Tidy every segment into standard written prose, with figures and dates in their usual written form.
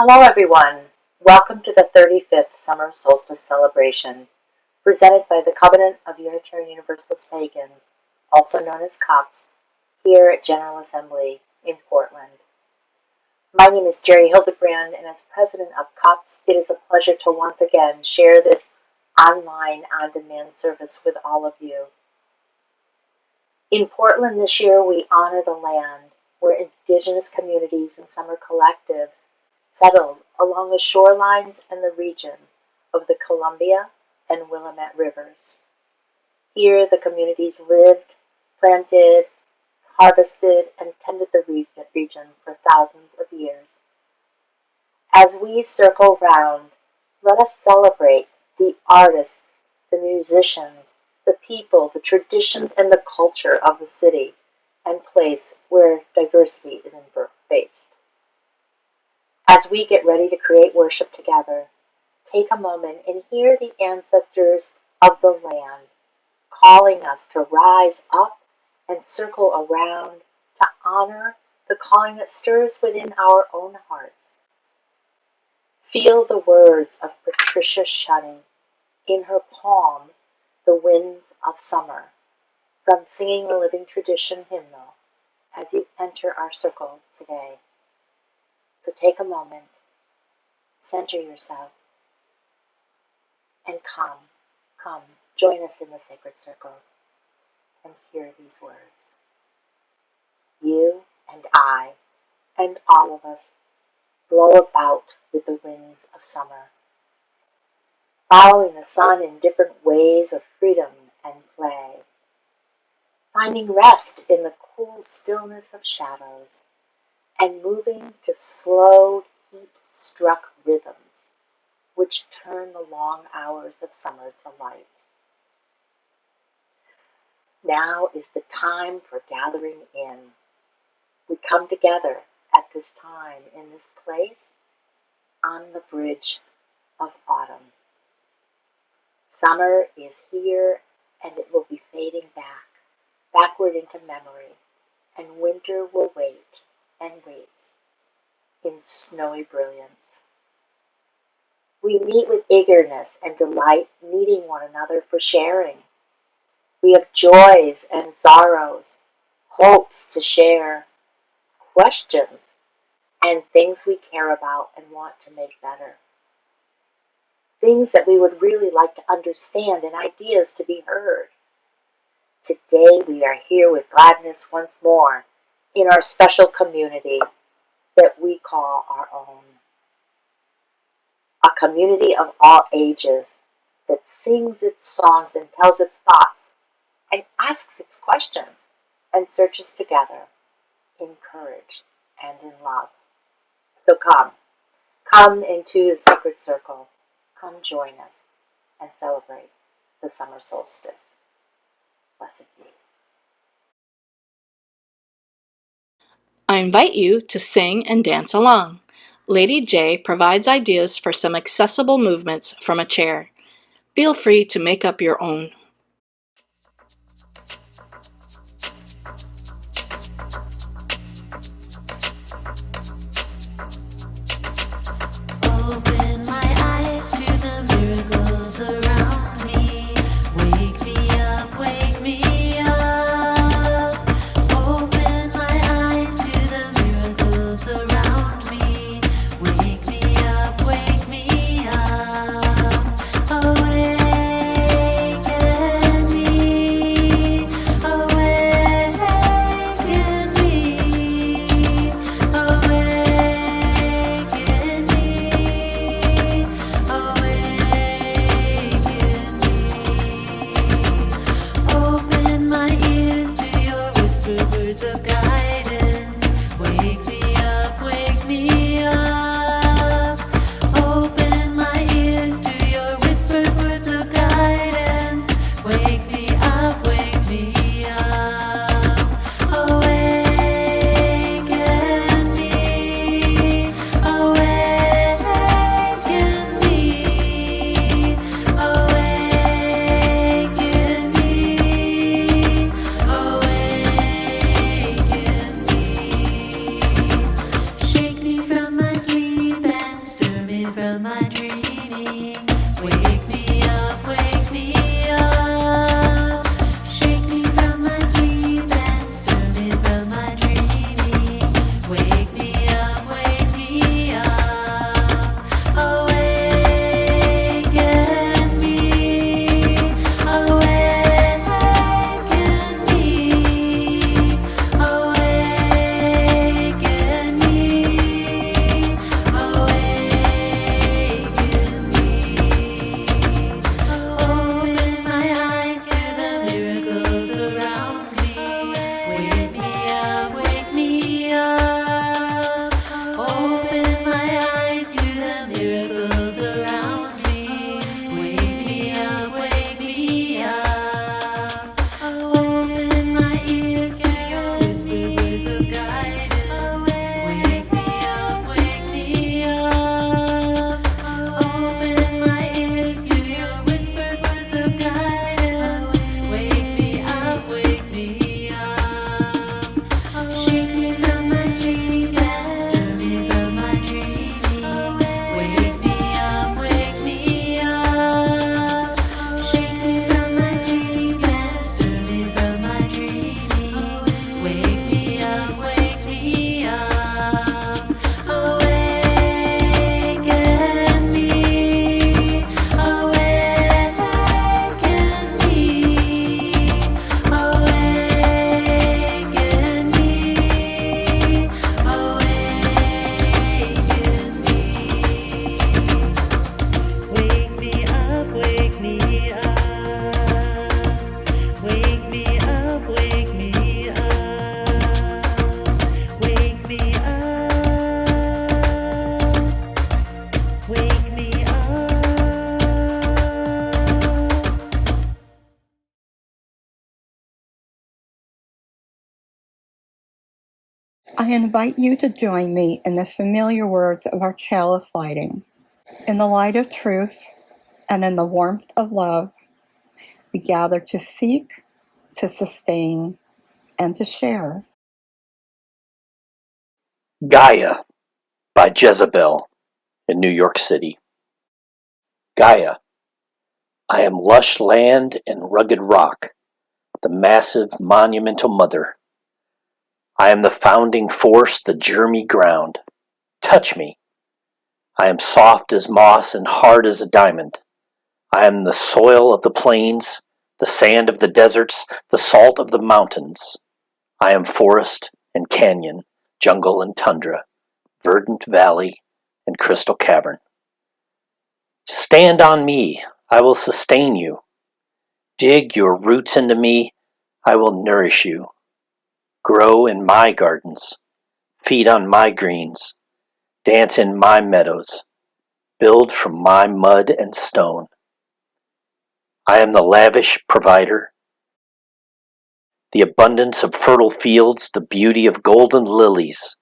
Hello everyone. Welcome to the 35th Summer Solstice celebration, presented by the Covenant of Unitarian Universalist Pagans, also known as CUPS, here at General Assembly in Portland. My name is Jerry Hildebrand, and as president of CUPS, it is a pleasure to once again share this online on-demand service with all of you. In Portland this year, we honor the land where indigenous communities and summer collectives settled along the shorelines and the region of the Columbia and Willamette rivers. Here, the communities lived, planted, harvested, and tended the region for thousands of years. As we circle round, let us celebrate the artists, the musicians, the people, the traditions, and the culture of the city and place where diversity is embraced. As we get ready to create worship together, take a moment and hear the ancestors of the land calling us to rise up and circle around to honor the calling that stirs within our own hearts. Feel the words of Patricia Shunning in her poem, The Winds of Summer, from Singing the Living Tradition hymnal as you enter our circle today. So take a moment, center yourself, and come, join us in the sacred circle and hear these words. You and I, and all of us, blow about with the winds of summer, following the sun in different ways of freedom and play, finding rest in the cool stillness of shadows, and moving to slow, heat-struck rhythms, which turn the long hours of summer to light. Now is the time for gathering in. We come together at this time, in this place, on the bridge of autumn. Summer is here, and it will be fading backward into memory, and winter will wait and waits in snowy brilliance. We meet with eagerness and delight, meeting one another for sharing. We have joys and sorrows, hopes to share, questions, and things we care about and want to make better. Things that we would really like to understand and ideas to be heard. Today we are here with gladness once more in our special community that we call our own. A community of all ages that sings its songs and tells its thoughts and asks its questions and searches together in courage and in love. So come into the sacred circle, come join us and celebrate the summer solstice. Blessed be. I invite you to sing and dance along. Lady J provides ideas for some accessible movements from a chair. Feel free to make up your own. Open my eyes to the miracles around me. Wake me up, wake me up. Open my eyes to the miracles around me. Wake me up, wake me up. Awaken I invite you to join me in the familiar words of our chalice lighting. In the light of truth and in the warmth of love, we gather to seek, to sustain, and to share. Gaia by Jezebel in New York City. Gaia, I am lush land and rugged rock, the massive monumental mother. I am the founding force, the germy ground. Touch me. I am soft as moss and hard as a diamond. I am the soil of the plains, the sand of the deserts, the salt of the mountains. I am forest and canyon, jungle and tundra, verdant valley and crystal cavern. Stand on me, I will sustain you. Dig your roots into me, I will nourish you. Grow in my gardens, feed on my greens, dance in my meadows, build from my mud and stone. I am the lavish provider, the abundance of fertile fields, the beauty of golden lilies,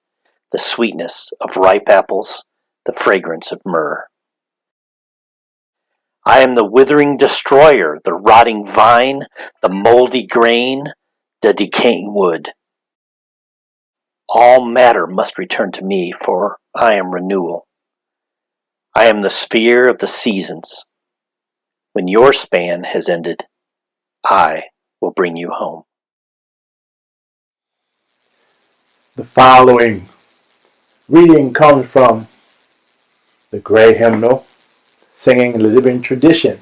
the sweetness of ripe apples, the fragrance of myrrh. I am the withering destroyer, the rotting vine, the moldy grain, the decaying wood. All matter must return to me, for I am renewal. I am the sphere of the seasons. When your span has ended, I will bring you home. The following reading comes from the Gray Hymnal, Singing Living Tradition.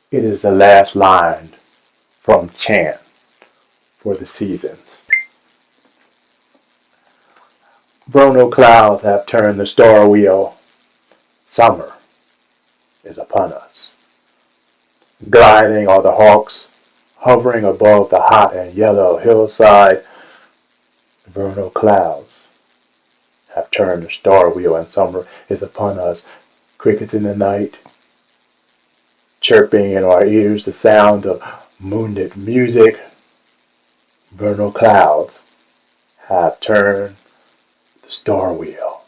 It is the last line from Chant for the Seasons. Vernal clouds have turned the star wheel. Summer is upon us. Gliding are the hawks, hovering above the hot and yellow hillside. Vernal clouds have turned the star wheel, and summer is upon us. Crickets in the night, chirping in our ears the sound of moonlit music. Vernal clouds have turned the star wheel.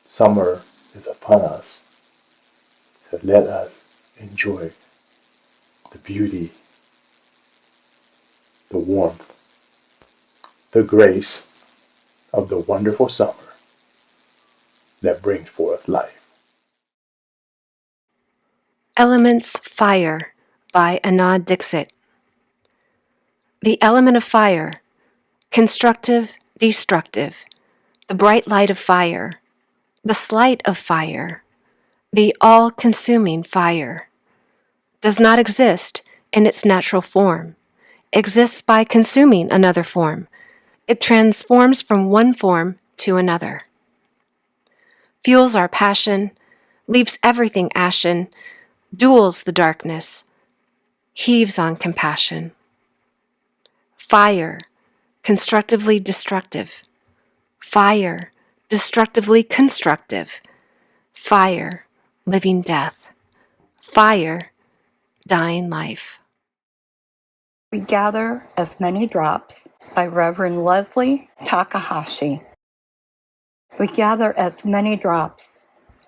Summer is upon us, so let us enjoy the beauty, the warmth, the grace of the wonderful summer that brings forth life. Elements Fire by Anand Dixit. The element of fire, constructive, destructive, the bright light of fire, the slight of fire, the all-consuming fire, does not exist in its natural form, exists by consuming another form. It transforms from one form to another. Fuels our passion, leaves everything ashen, duels the darkness, heaves on compassion. Fire, constructively destructive. Fire, destructively constructive. Fire, living death. Fire, dying life. We gather as many drops by Reverend Leslie Takahashi. We gather as many drops,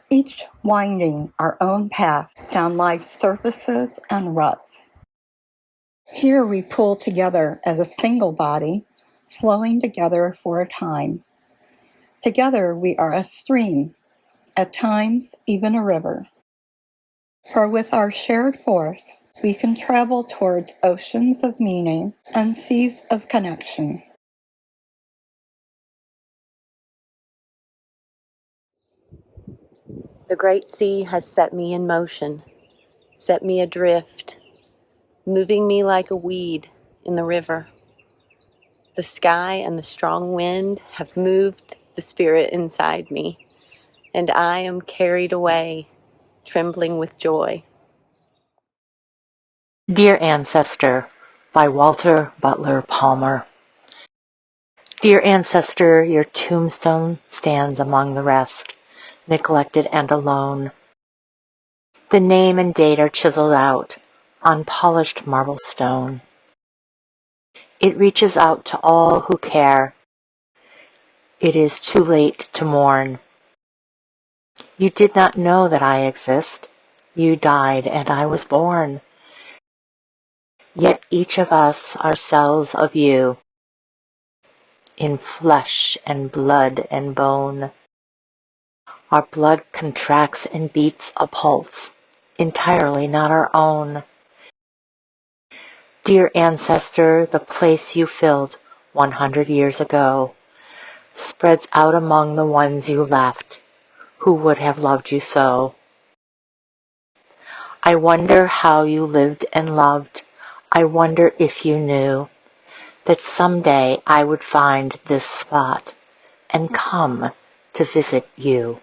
each winding our own path down life's surfaces and ruts. Here we pull together as a single body, flowing together for a time. Together we are a stream, at times even a river. For with our shared force, we can travel towards oceans of meaning and seas of connection. The great sea has set me in motion, set me adrift, moving me like a weed in the river. The sky and the strong wind have moved the spirit inside me, and I am carried away, trembling with joy. Dear Ancestor by Walter Butler Palmer. Dear Ancestor, your tombstone stands among the rest, neglected and alone. The name and date are chiseled out on polished marble stone. It reaches out to all who care. It is too late to mourn. You did not know that I exist. You died and I was born. Yet each of us are cells of you, in flesh and blood and bone. Our blood contracts and beats a pulse, entirely not our own. Dear ancestor, the place you filled 100 years ago spreads out among the ones you left, who would have loved you so. I wonder how you lived and loved. I wonder if you knew that someday I would find this spot and come to visit you.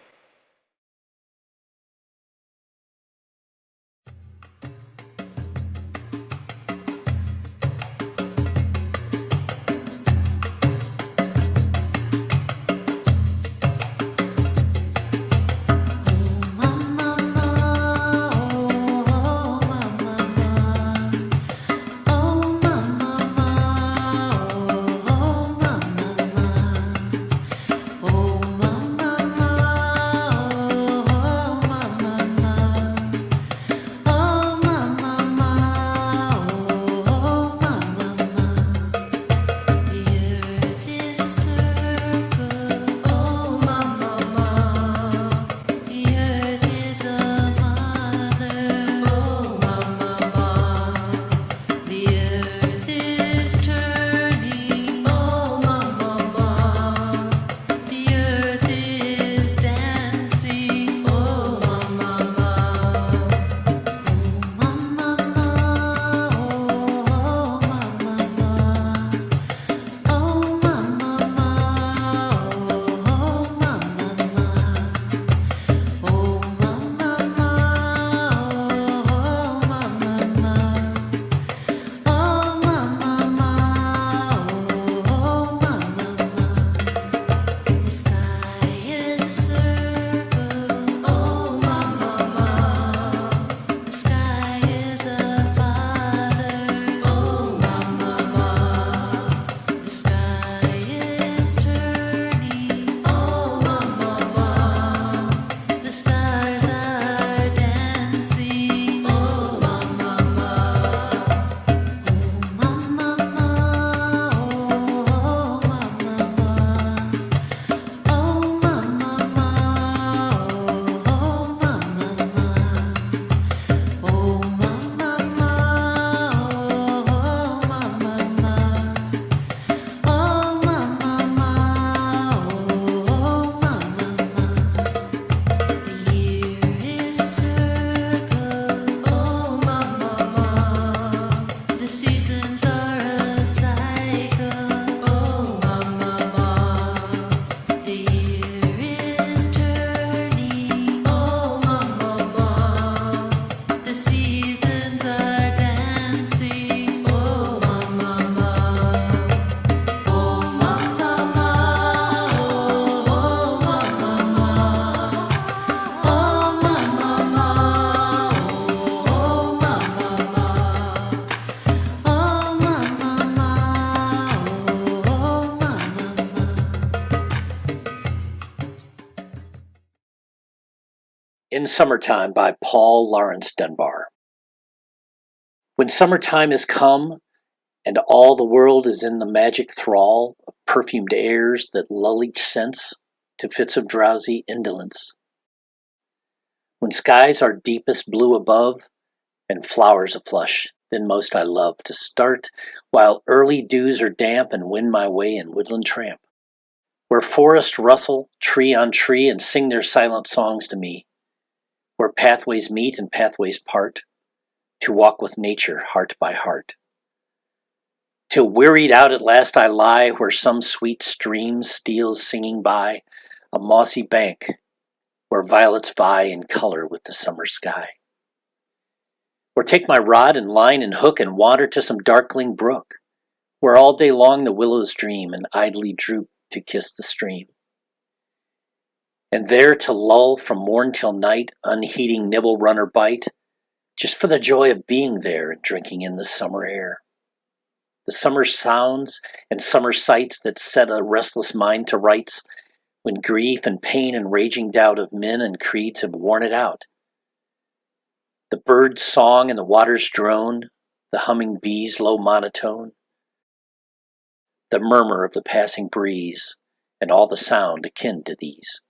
In Summertime by Paul Laurence Dunbar. When summertime is come, and all the world is in the magic thrall of perfumed airs that lull each sense to fits of drowsy indolence. When skies are deepest blue above, and flowers aflush, then most I love to start, while early dews are damp and win my way in woodland tramp. Where forests rustle, tree on tree, and sing their silent songs to me. Where pathways meet and pathways part, to walk with nature heart by heart. Till wearied out at last I lie where some sweet stream steals singing by a mossy bank where violets vie in color with the summer sky. Or take my rod and line and hook and wander to some darkling brook where all day long the willows dream and idly droop to kiss the stream. And there to lull from morn till night, unheeding nibble, run, or bite, just for the joy of being there and drinking in the summer air. the summer sounds and summer sights that set a restless mind to rights, when grief and pain and raging doubt of men and creeds have worn it out. The bird's song and the water's drone, the humming bee's low monotone, the murmur of the passing breeze, and all the sound akin to these,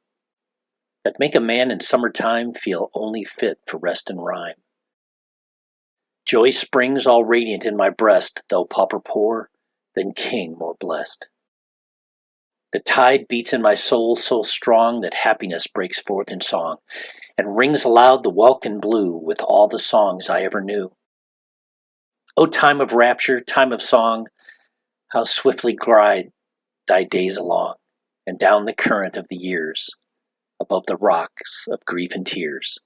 that make a man in summertime feel only fit for rest and rhyme. Joy springs all radiant in my breast, though pauper poor, then king more blessed. The tide beats in my soul so strong that happiness breaks forth in song, and rings aloud the welkin blue with all the songs I ever knew. O time of rapture, time of song, how swiftly glide thy days along, and down the current of the years, above the rocks of grief and tears.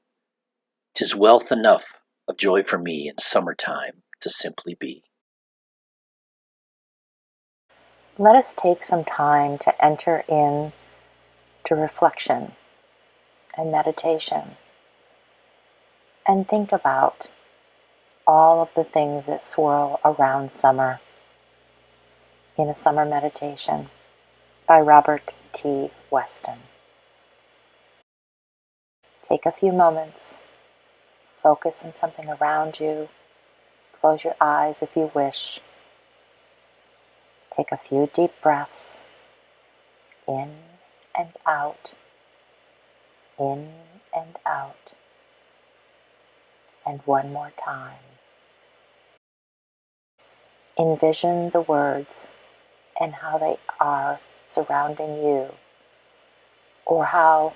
'Tis wealth enough of joy for me in summertime to simply be. Let us take some time to enter in to reflection and meditation and think about all of the things that swirl around summer in a summer meditation by Robert T. Weston. Take a few moments, focus on something around you, close your eyes if you wish. Take a few deep breaths, in and out, in and out, and one more time. Envision the words and how they are surrounding you, or how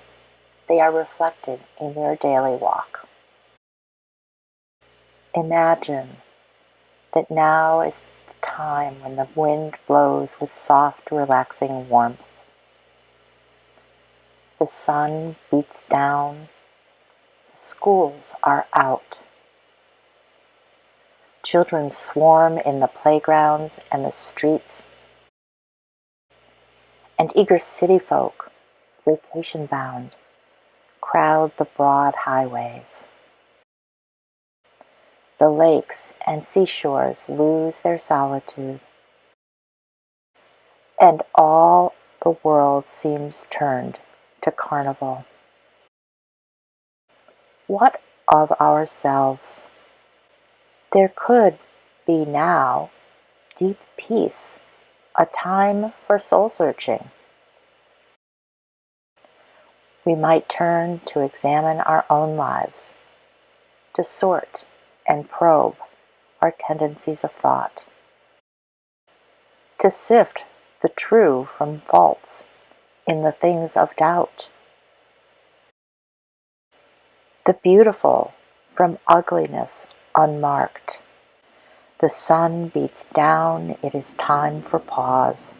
they are reflected in your daily walk. Imagine that now is the time when the wind blows with soft, relaxing warmth. The sun beats down. The schools are out. Children swarm in the playgrounds and the streets, and eager city folk, vacation-bound, crowd the broad highways. The lakes and seashores lose their solitude, and all the world seems turned to carnival. What of ourselves? There could be now deep peace, a time for soul-searching. We might turn to examine our own lives, to sort and probe our tendencies of thought, to sift the true from false in the things of doubt, the beautiful from ugliness unmarked. The sun beats down, it is time for pause.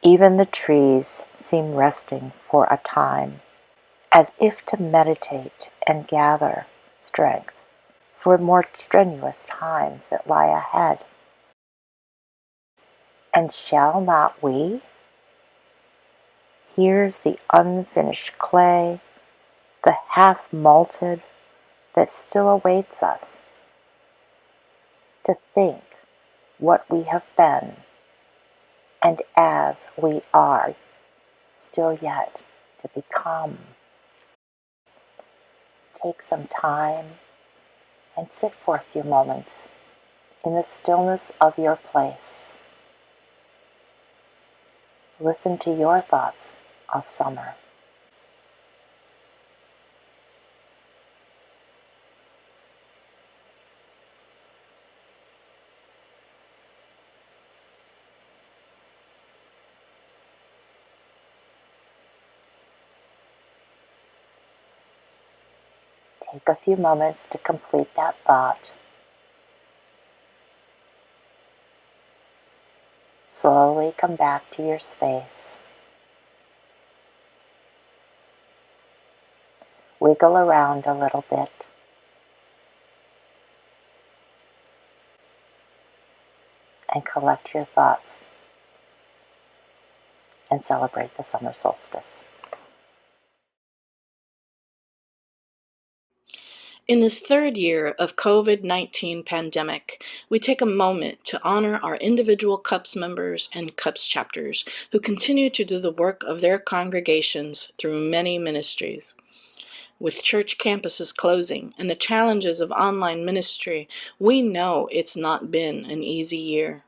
Even the trees seem resting for a time, as if to meditate and gather strength for more strenuous times that lie ahead. And shall not we? Here's the unfinished clay, the half-malted that still awaits us, to think what we have been, and as we are still yet to become. Take some time and sit for a few moments in the stillness of your place. Listen to your thoughts of summer. Take a few moments to complete that thought. Slowly come back to your space. Wiggle around a little bit. And collect your thoughts and celebrate the summer solstice. In this third year of COVID-19 pandemic, we take a moment to honor our individual CUPS members and CUPS chapters who continue to do the work of their congregations through many ministries. With church campuses closing and the challenges of online ministry, we know it's not been an easy year.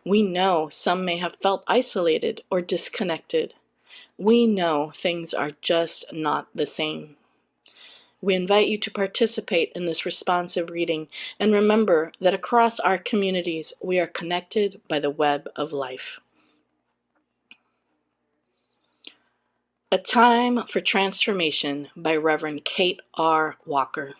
We know some may have felt isolated or disconnected. We know things are just not the same. We invite you to participate in this responsive reading and remember that across our communities we are connected by the web of life. A Time for Transformation by Reverend Kate R. Walker.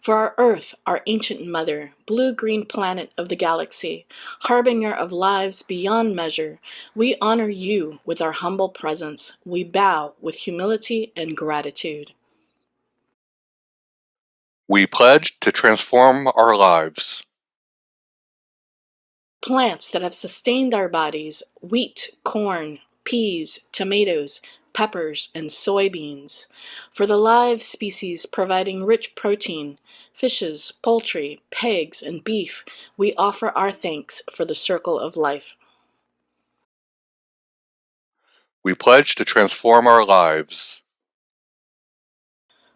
For our Earth, our ancient mother, blue-green planet of the galaxy, harbinger of lives beyond measure, we honor you with our humble presence. We bow with humility and gratitude. We pledge to transform our lives. Plants that have sustained our bodies, wheat, corn, peas, tomatoes, peppers, and soybeans. For the live species providing rich protein, fishes, poultry, pigs, and beef, we offer our thanks for the circle of life. We pledge to transform our lives.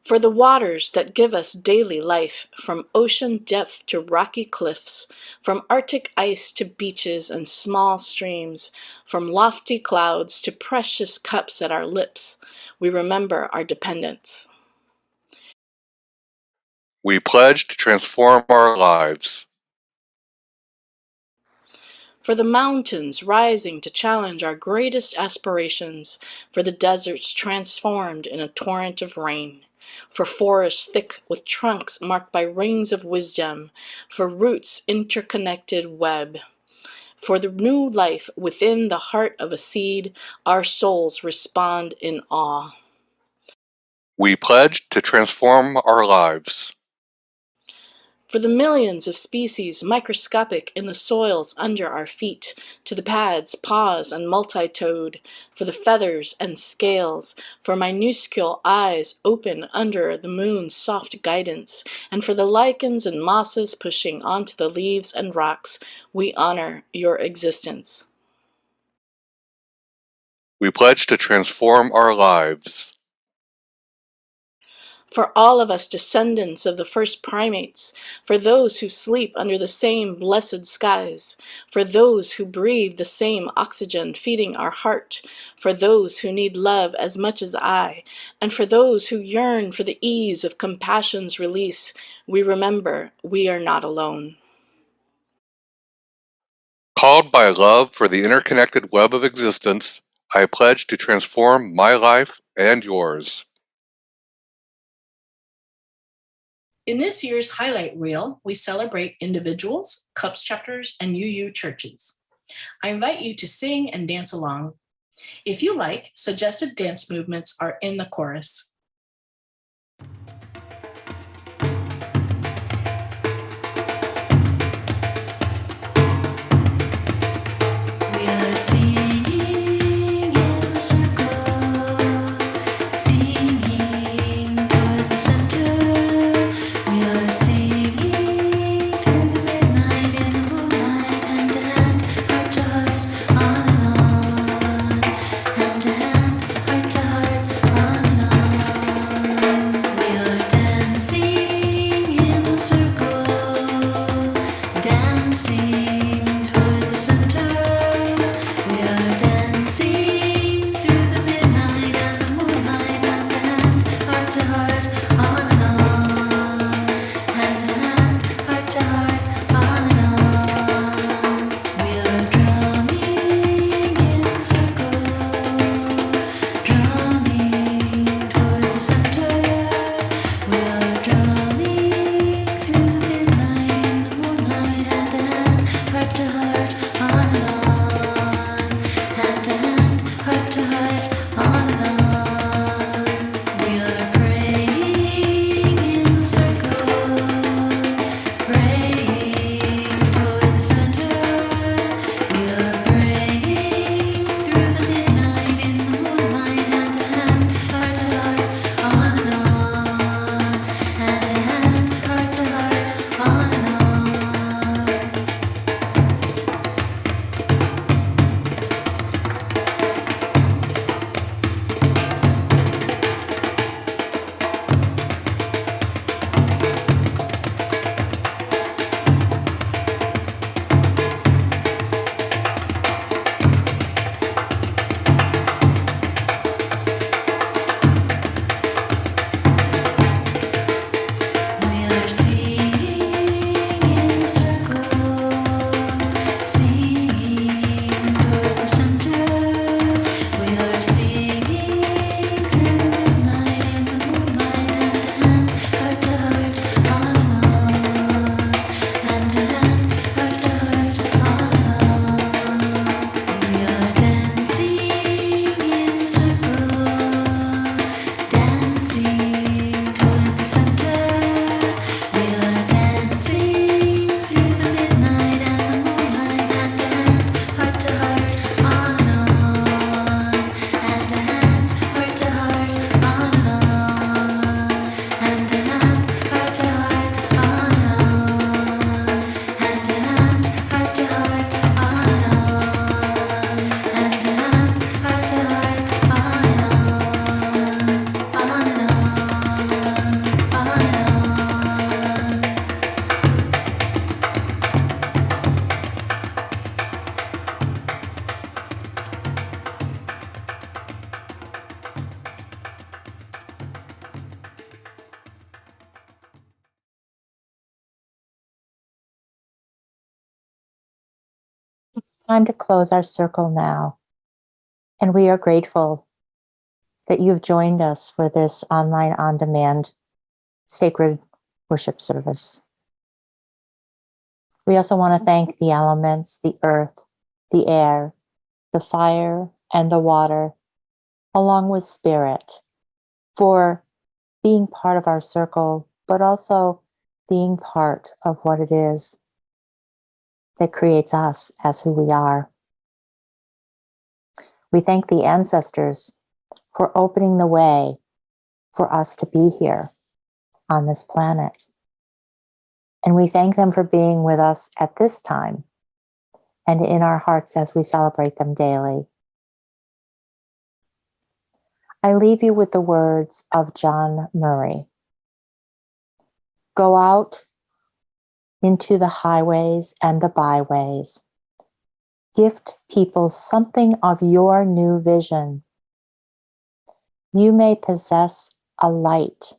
For the waters that give us daily life, from ocean depth to rocky cliffs, from Arctic ice to beaches and small streams, from lofty clouds to precious cups at our lips, we remember our dependence. We pledge to transform our lives. For the mountains rising to challenge our greatest aspirations, for the deserts transformed in a torrent of rain, for forests thick with trunks marked by rings of wisdom, for roots interconnected web, for the new life within the heart of a seed, our souls respond in awe. We pledge to transform our lives. For the millions of species microscopic in the soils under our feet, to the pads, paws, and multi-toed, for the feathers and scales, for minuscule eyes open under the moon's soft guidance, and for the lichens and mosses pushing onto the leaves and rocks, we honor your existence. We pledge to transform our lives. For all of us descendants of the first primates, for those who sleep under the same blessed skies, for those who breathe the same oxygen feeding our heart, for those who need love as much as I, and for those who yearn for the ease of compassion's release, we remember we are not alone. Called by love for the interconnected web of existence, I pledge to transform my life and yours. In this year's highlight reel, we celebrate individuals, CUPS chapters, and UU churches. I invite you to sing and dance along. If you like, suggested dance movements are in the chorus. We are singing in the circle, singing for the center. We are singing through the midnight in the moonlight, hand to hand, heart to heart, on and on. Hand to hand, heart to heart, on and on. Time to close our circle now. And we are grateful that you've joined us for this online on-demand sacred worship service. We also want to thank the elements, the earth, the air, the fire, and the water, along with spirit, for being part of our circle, but also being part of what it is that creates us as who we are. We thank the ancestors for opening the way for us to be here on this planet. And we thank them for being with us at this time and in our hearts as we celebrate them daily. I leave you with the words of John Murray. Go out into the highways and the byways. Gift people something of your new vision. You may possess a light,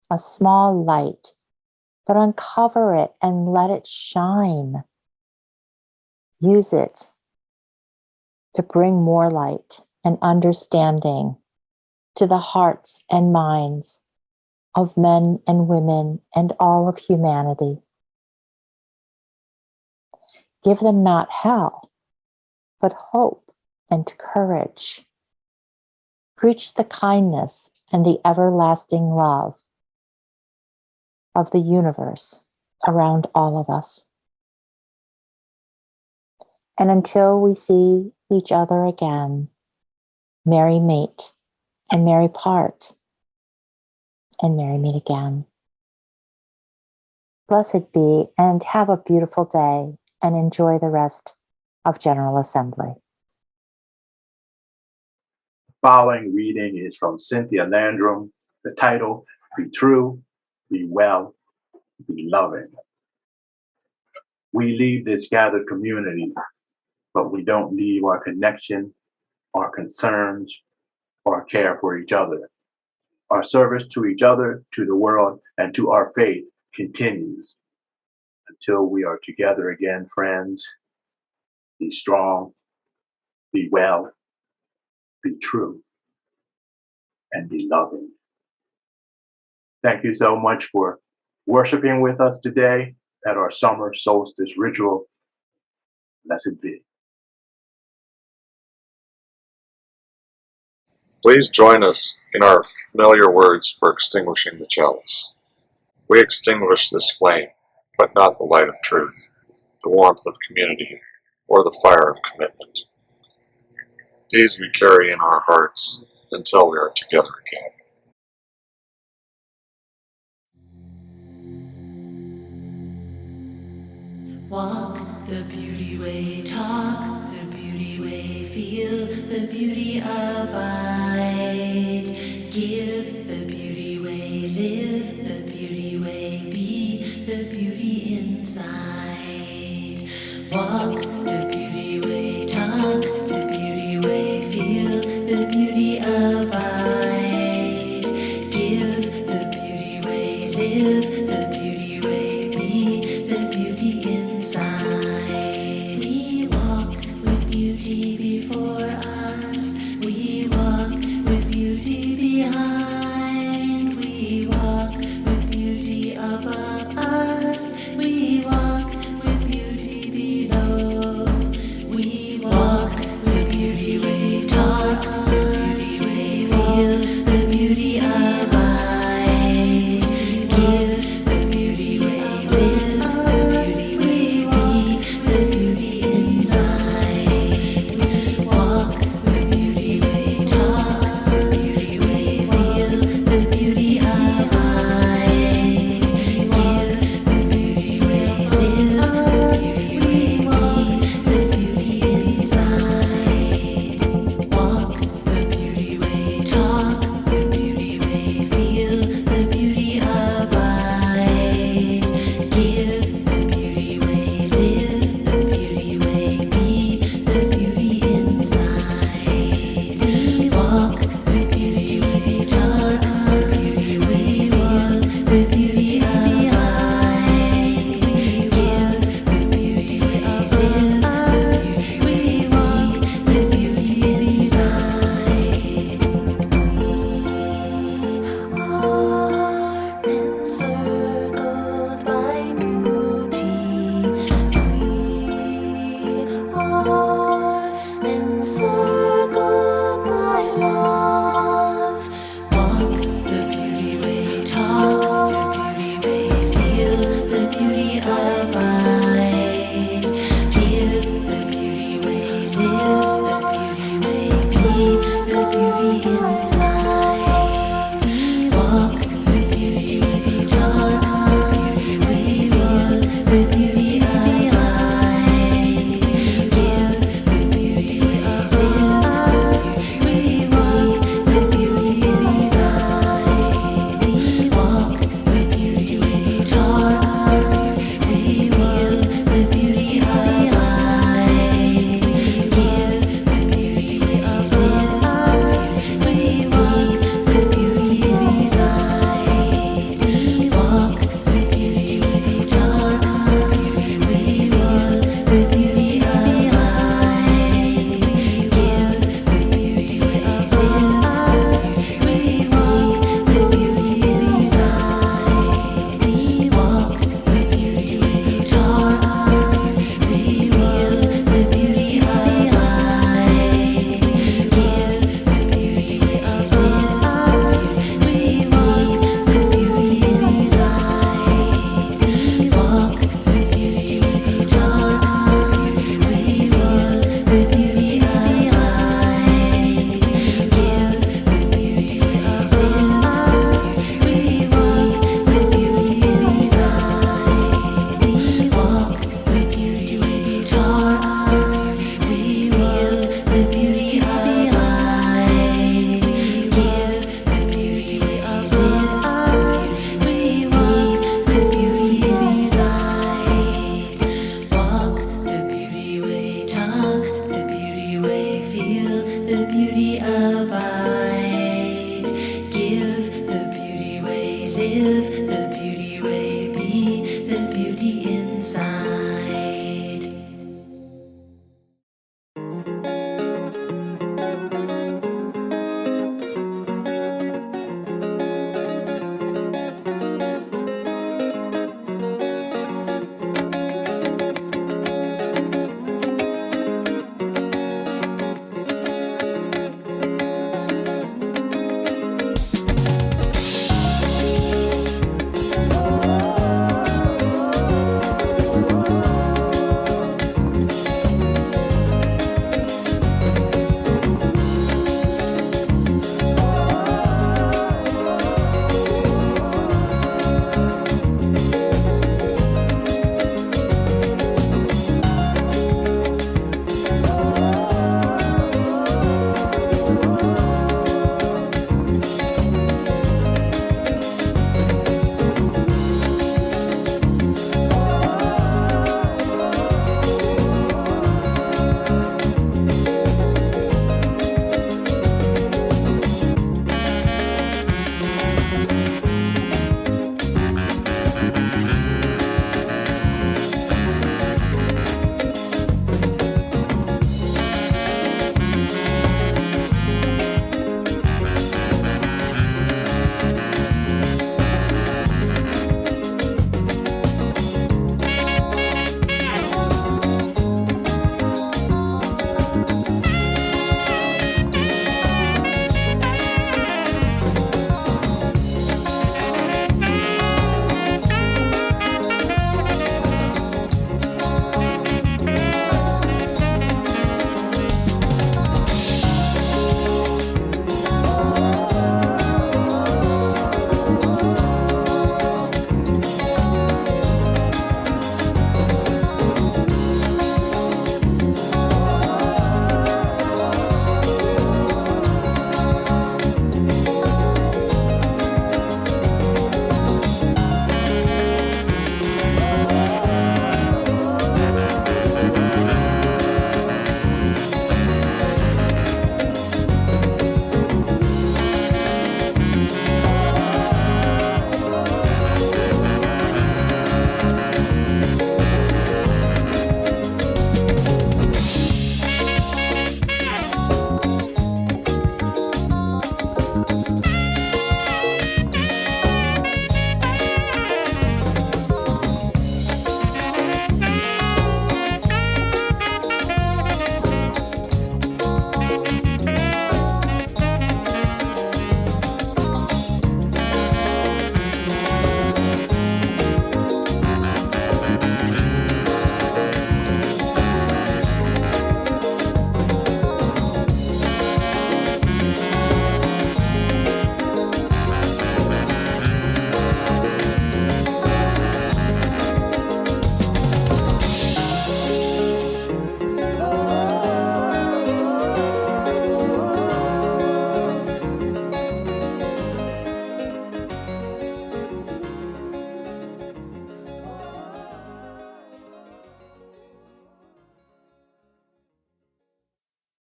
a small light, but uncover it and let it shine. Use it to bring more light and understanding to the hearts and minds of men and women and all of humanity. Give them not hell, but hope and courage. Preach the kindness and the everlasting love of the universe around all of us. And until we see each other again, merry mate and merry part and merry meet again. Blessed be, and have a beautiful day, and enjoy the rest of General Assembly. Following reading is from Cynthia Landrum. The title, Be True, Be Well, Be Loving. We leave this gathered community, but we don't leave our connection, our concerns, or care for each other. Our service to each other, to the world, and to our faith continues. Until we are together again, friends, be strong, be well, be true, and be loving. Thank you so much for worshiping with us today at our summer solstice ritual. Blessed be. Please join us in our familiar words for extinguishing the chalice. We extinguish this flame, but not the light of truth, the warmth of community, or the fire of commitment. These we carry in our hearts until we are together again. Walk the beauty way, talk the beauty way, feel the beauty abide. Give the beauty way, live the beauty way, be the beauty inside. Walk the beauty way, talk the beauty way, feel the beauty abide. Give the beauty way, live the beauty way, be the beauty inside. We walk with beauty before us. We walk with beauty behind. We walk with beauty above us. We walk with beauty below.